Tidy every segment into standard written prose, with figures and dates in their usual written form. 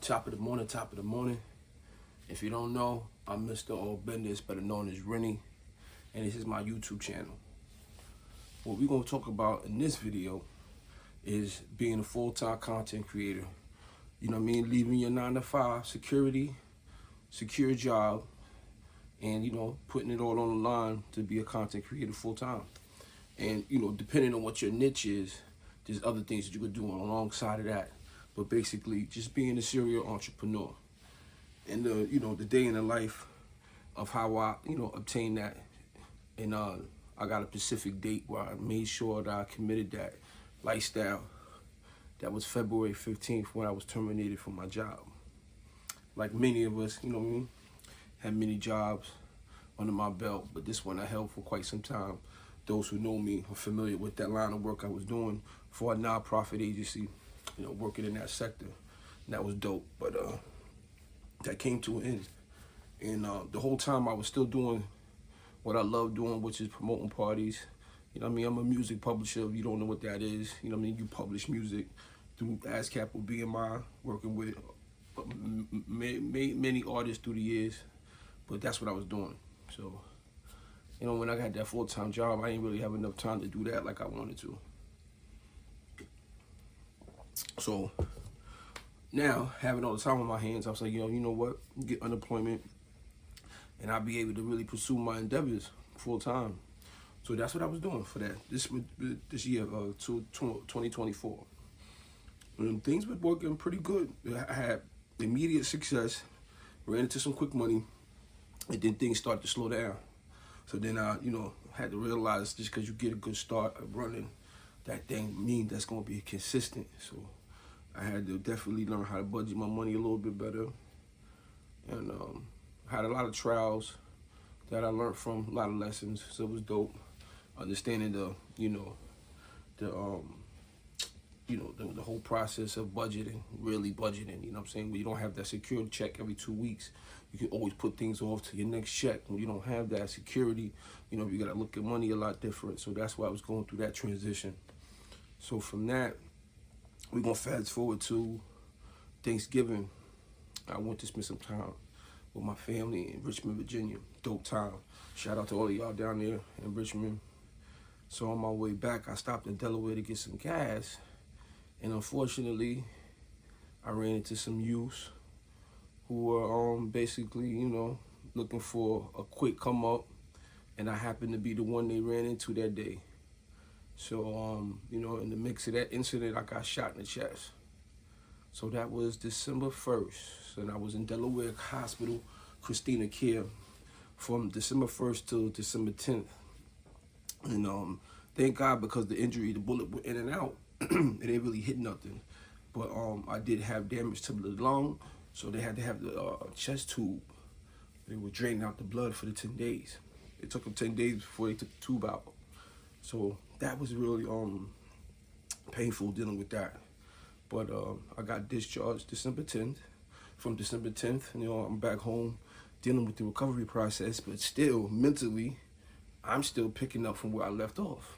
Top of the morning. If you don't know, I'm Mr. All Bendis, better known as Rennie, and this is my YouTube channel. What we're going to talk about in this video is being a full-time content creator. You know what I mean? Leaving your 9-to-5 secure job, and putting it all on the line to be a content creator full-time. And depending on what your niche is, there's other things that you could do alongside of that. But basically, just being a serial entrepreneur, and the day in the life of how I obtained that. And I got a specific date where I made sure that I committed that lifestyle. That was February 15th when I was terminated from my job. Like many of us, had many jobs under my belt, but this one I held for quite some time. Those who know me are familiar with that line of work I was doing for a nonprofit agency, working in that sector. And that was dope, but that came to an end. And the whole time I was still doing what I love doing, which is promoting parties. I'm a music publisher. If you don't know what that is, you publish music through ASCAP or BMI, working with many artists through the years. But that's what I was doing. So, when I got that full-time job, I didn't really have enough time to do that like I wanted to. So now, having all the time on my hands, I was like, you know what? Get unemployment, and I'll be able to really pursue my endeavors full-time. So that's what I was doing for that this year, 2024. And things were working pretty good. I had immediate success, ran into some quick money, and then things started to slow down. So then I, had to realize just because you get a good start of running, that thing means that's going to be consistent. So I had to definitely learn how to budget my money a little bit better. And had a lot of trials that I learned from, a lot of lessons. So it was dope. Understanding the whole process of budgeting, really budgeting, when you don't have that secured check every 2 weeks, you can always put things off to your next check. When you don't have that security, you got to look at money a lot different. So that's why I was going through that transition. So from that, we're going to fast forward to Thanksgiving. I went to spend some time with my family in Richmond, Virginia. Dope time. Shout out to all of y'all down there in Richmond. So on my way back, I stopped in Delaware to get some gas. And unfortunately, I ran into some youths who were basically, looking for a quick come up. And I happened to be the one they ran into that day. So, in the mix of that incident, I got shot in the chest. So that was December 1st. And I was in Delaware Hospital, Christina Care, from December 1st till December 10th. And thank God, because the injury, the bullet went in and out. It didn't really hit nothing. But I did have damage to the lung, so they had to have the chest tube. They were draining out the blood for the 10 days. It took them 10 days before they took the tube out. So that was really painful dealing with that. But I got discharged December 10th. From December 10th, I'm back home dealing with the recovery process, but still, mentally, I'm still picking up from where I left off.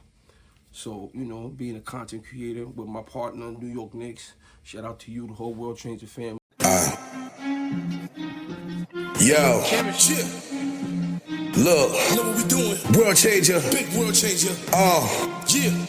So, being a content creator with my partner, New York Knicks, shout out to you, the whole World Changer family. Yo, look, know what we doing? World Changer, big World Changer. Yeah.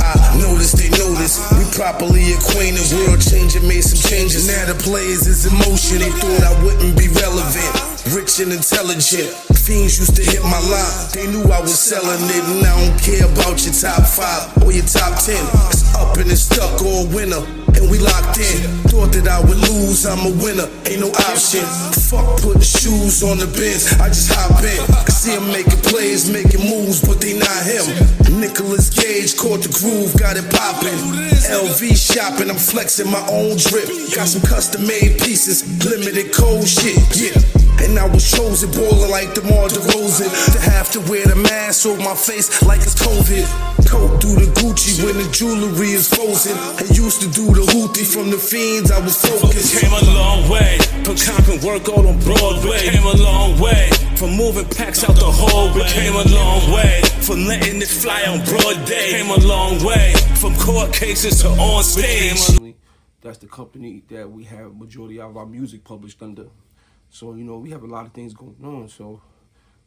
I noticed they noticed we properly acquainted. World Changer made some changes. Now the players is in motion. They thought I wouldn't be relevant, rich and intelligent. Fiends used to hit my line. They knew I was selling it, and I don't care about your top 5 or your top 10. It's up and it's stuck all winter, and we locked in. Thought that I would lose, I'm a winner, ain't no option. Fuck putting shoes on the Benz, I just hop in. See him making plays, making moves, but they not him. Nicolas Cage caught the groove, got it poppin'. LV shopping, I'm flexing my own drip. Got some custom made pieces, limited cold shit, yeah. And I was chosen, ballin' like DeMar DeRozan, to have to wear the mask over my face like it's COVID. Coat through the Gucci when the jewelry is frozen. I used to do the Houthi from the fiends, I was focused. Came a long way from comping work out on Broadway. Came a long way from moving packs out the hallway. Came a long way from letting it fly on broad day. Came a long way from court cases to on stage. That's the company that we have majority of our music published under. So, you know, we have a lot of things going on. So,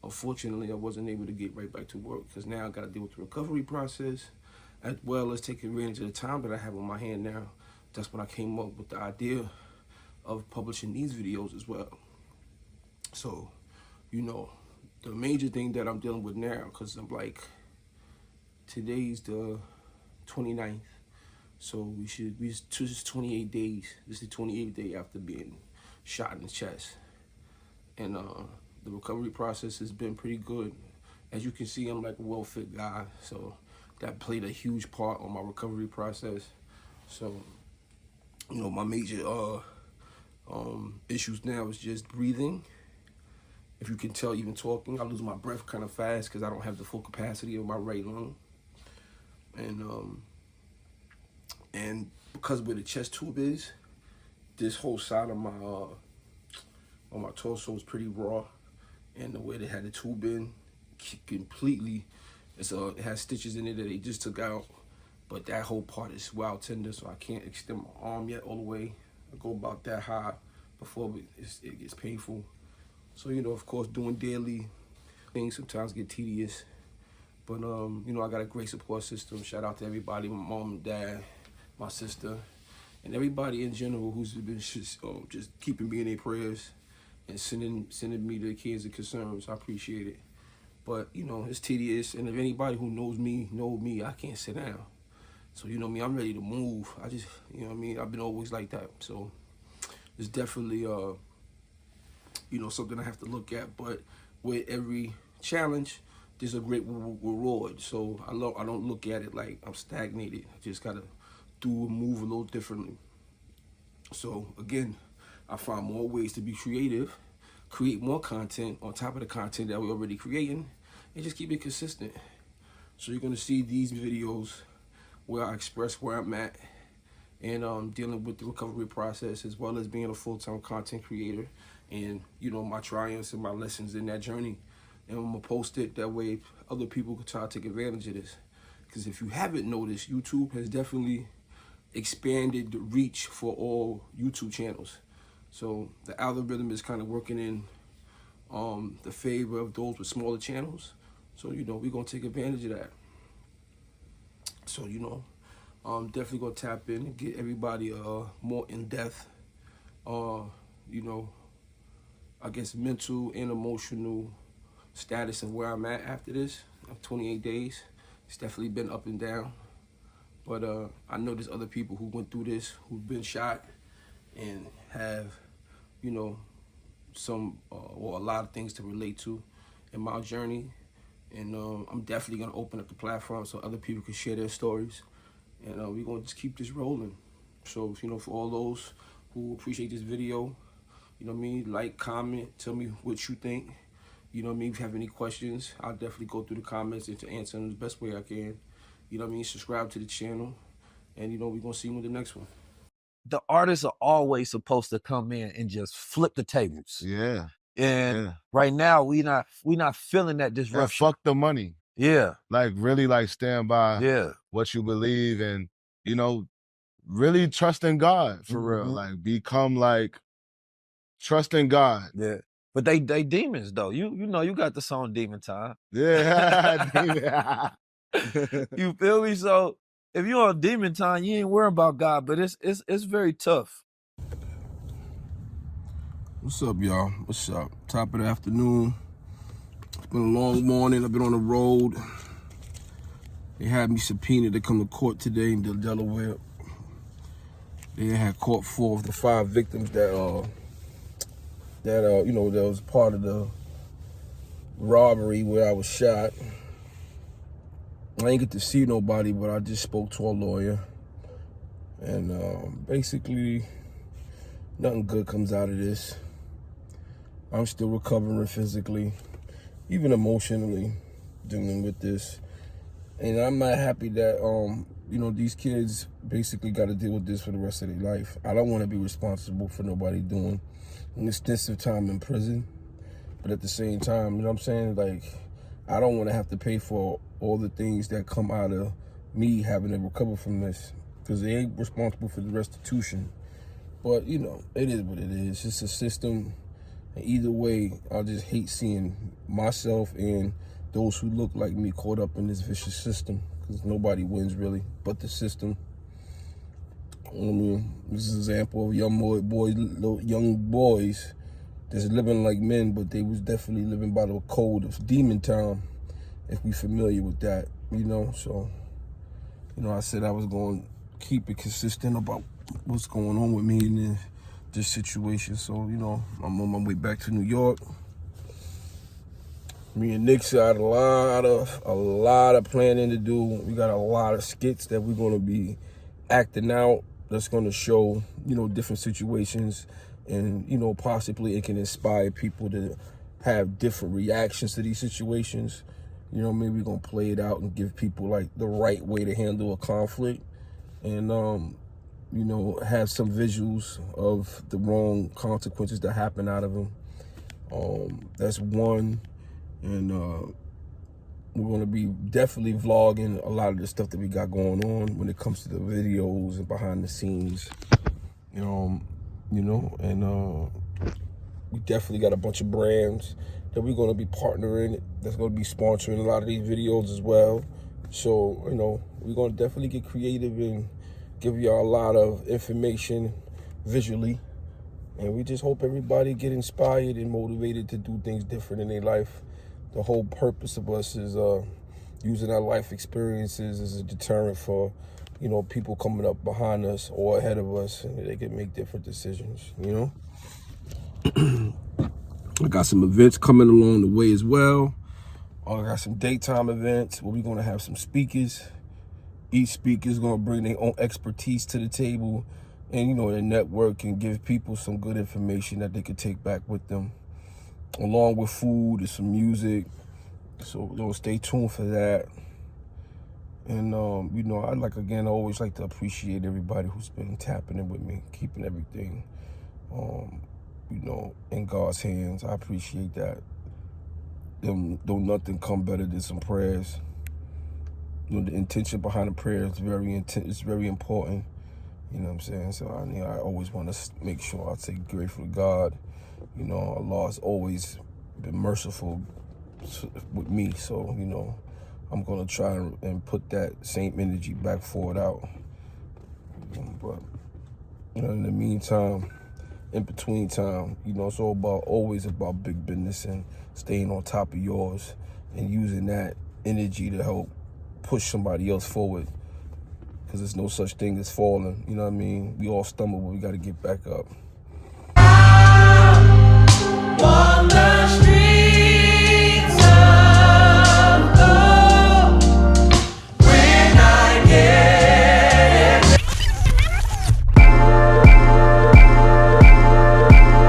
unfortunately, I wasn't able to get right back to work because now I got to deal with the recovery process as well as take advantage of the time that I have on my hand now. That's when I came up with the idea of publishing these videos as well. So, you know, the major thing that I'm dealing with now, because I'm like, today's the 29th. So we just 28 days. This is the 28th day after being shot in the chest. And the recovery process has been pretty good. As you can see, I'm like a well-fit guy. So that played a huge part on my recovery process. So, you know, my major issues now is just breathing. If you can tell, even talking, I lose my breath kind of fast because I don't have the full capacity of my right lung. And because where the chest tube is, this whole side of my on my torso is pretty raw, and the way they had the tube in, completely, it has stitches in it that they just took out, but that whole part is wild tender, so I can't extend my arm yet all the way. I go about that high before it gets painful. So, you know, of course, doing daily things sometimes get tedious. But, you know, I got a great support system. Shout out to everybody, my mom and dad, my sister, and everybody in general who's been just keeping me in their prayers and sending me the kids and concerns. I appreciate it. But, you know, it's tedious. And if anybody who knows me, I can't sit down. So, you know me, I'm ready to move. I just, you know what I mean? I've been always like that. So it's definitely, you know, something I have to look at. But with every challenge, there's a great reward. So I don't look at it like I'm stagnated. I just got to move a little differently. So again, I find more ways to be creative, create more content on top of the content that we're already creating, and just keep it consistent. So you're going to see these videos where I express where I'm at and dealing with the recovery process, as well as being a full-time content creator, and, you know, my triumphs and my lessons in that journey. And I'm going to post it that way other people can try to take advantage of this. Because if you haven't noticed, YouTube has definitely expanded the reach for all YouTube channels. So the algorithm is kind of working in the favor of those with smaller channels. So, you know, we're going to take advantage of that. So, you know, I'm definitely going to tap in and get everybody more in-depth, you know, I guess mental and emotional status of where I'm at after this. 28 days. It's definitely been up and down. But I know there's other people who went through this, who've been shot and have, you know, some or a lot of things to relate to in my journey. And I'm definitely going to open up the platform so other people can share their stories. And we're going to just keep this rolling. So, you know, for all those who appreciate this video, you know what I mean, like, comment, tell me what you think. You know what I mean, if you have any questions, I'll definitely go through the comments and to answer them the best way I can. You know what I mean, subscribe to the channel. And, you know, we're going to see you in the next one. The artists are always supposed to come in and just flip the tables. Yeah. And right now, we not feeling that disruption. And fuck the money. Yeah. Like, really, like, stand by what you believe and, you know, really trust in God, for real. Like, become, like, trust in God. Yeah. But they demons, though. You know, you got the song Demon Time. Yeah. You feel me? So if you're on Demon Time, you ain't worrying about God, but it's very tough. What's up, y'all? What's up? Top of the afternoon. It's been a long morning. I've been on the road. They had me subpoenaed to come to court today in Delaware. They had caught 4 of the 5 victims that you know, that was part of the robbery where I was shot. I didn't get to see nobody, but I just spoke to a lawyer. And basically, nothing good comes out of this. I'm still recovering physically, even emotionally, dealing with this. And I'm not happy that, you know, these kids basically got to deal with this for the rest of their life. I don't want to be responsible for nobody doing an extensive time in prison. But at the same time, you know what I'm saying? Like, I don't want to have to pay for all the things that come out of me having to recover from this. because they ain't responsible for the restitution. But, you know, it is what it is. It's a system. And either way, I just hate seeing myself and those who look like me caught up in this vicious system, because nobody wins really but the system. I mean, this is an example of young boys that's living like men, but they was definitely living by the code of demon time, if we familiar with that, you know. So, you know, I said I was going to keep it consistent about what's going on with me in this situation. So, you know, I'm on my way back to New York. Me and Nick's got a lot of planning to do. We got a lot of skits that we're going to be acting out that's going to show, you know, different situations, and, you know, possibly it can inspire people to have different reactions to these situations. You know, maybe we're going to play it out and give people like the right way to handle a conflict, and you know, have some visuals of the wrong consequences that happen out of them. That's one. And we're going to be definitely vlogging a lot of the stuff that we got going on when it comes to the videos and behind the scenes. You know, and we definitely got a bunch of brands that we're going to be partnering, that's going to be sponsoring a lot of these videos as well. So, you know, we're going to definitely get creative and give y'all a lot of information visually. And we just hope everybody get inspired and motivated to do things different in their life. The whole purpose of us is using our life experiences as a deterrent for, you know, people coming up behind us or ahead of us, and they can make different decisions, you know. I got some events coming along the way as well. I got some daytime events where we're going to have some speakers. Each speaker is going to bring their own expertise to the table, and, you know, the network can give people some good information that they could take back with them, along with food and some music. So, you know, stay tuned for that. And, you know, I always like to appreciate everybody who's been tapping in with me, keeping everything, you know, in God's hands. I appreciate that. Though nothing come better than some prayers. You know, the intention behind the prayer is very important. You know what I'm saying? So I always want to make sure I say grateful to God. You know, Allah has always been merciful with me. So, you know, I'm going to try and put that same energy back forward out. But, you know, in the meantime, in between time, you know, it's always about big business and staying on top of yours and using that energy to help push somebody else forward, because there's no such thing as falling. You know what I mean? We all stumble, but we got to get back up. On the streets of gold, when I get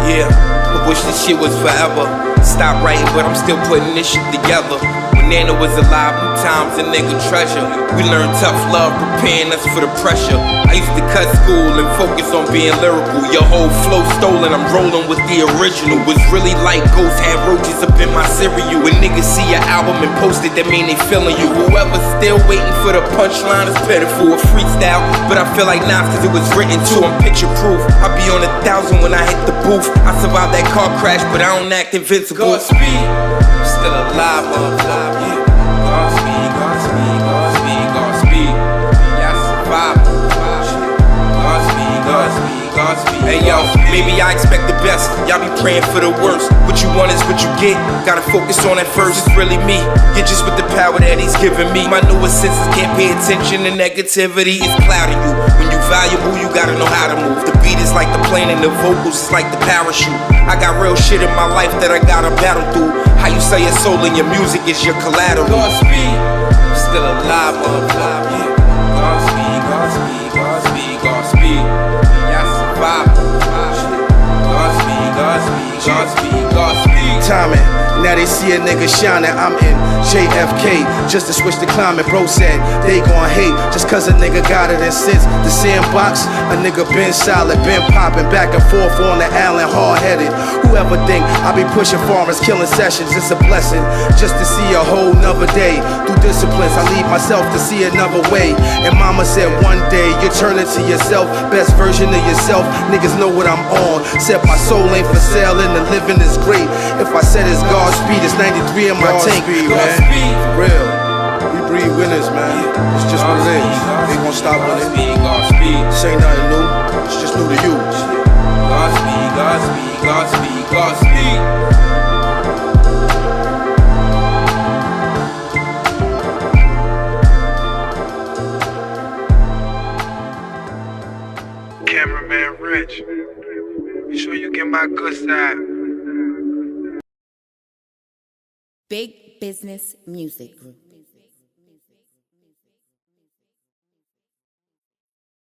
yeah, I wish this shit was forever. Stop writing, but I'm still putting this shit together. Nana was alive, new times a nigga treasure. We learned tough love, preparing us for the pressure. I used to cut school and focus on being lyrical. Your whole flow stolen, I'm rolling with the original. Was really like ghosts had roaches up in my cereal. When niggas see your album and post it, that mean they feeling you. Whoever's still waiting for the punchline is pitiful. A freestyle, but I feel like Nas cause it was written too. I'm picture proof, I'll be on 1,000 when I hit the booth. I survived that car crash, but I don't act invincible. Godspeed, I'm still alive, motherfucker. Yeah. Godspeed, Godspeed, Godspeed, Godspeed. Yeah, I survived. Godspeed, Godspeed, Godspeed. Hey yo, maybe I expect the best. Y'all be praying for the worst. What you want is what you get. Gotta focus on that first. It's really me. Get just with the power that he's giving me. My newest senses can't pay attention to negativity. It's clouding you. When you valuable, you gotta know how to move. The beat is like the plane and the vocals is like the parachute. I got real shit in my life that I gotta battle through. How you sell your soul and your music is your collateral. Godspeed, I'm still alive, motherfucker. Yeah. Godspeed, Godspeed, Godspeed, Godspeed. Yeah, I survived. Godspeed, Godspeed, Godspeed, Godspeed. Timing, now they see a nigga shining. I'm in JFK, just to switch the climate. Bro said they gon' hate just cause a nigga got it. And since the sandbox, a nigga been solid, been popping back and forth on the island, hard-headed. Whoever think I be pushing farmers, killing sessions, it's a blessing just to see a whole nother day. Through disciplines, I leave myself to see another way. And mama said one day you turn into yourself, best version of yourself. Niggas know what I'm on. Said my soul ain't for sale and the living is great. If I said it's Godspeed, it's 93 in my tank. Godspeed, for real. We breed winners, man. It's just what it is. Ain't gonna stop winning. Godspeed. This ain't nothing new. It's just new to you. Godspeed, Godspeed, Godspeed, Godspeed. Cameraman Rich, be sure you get my good side. Big Business Music Group.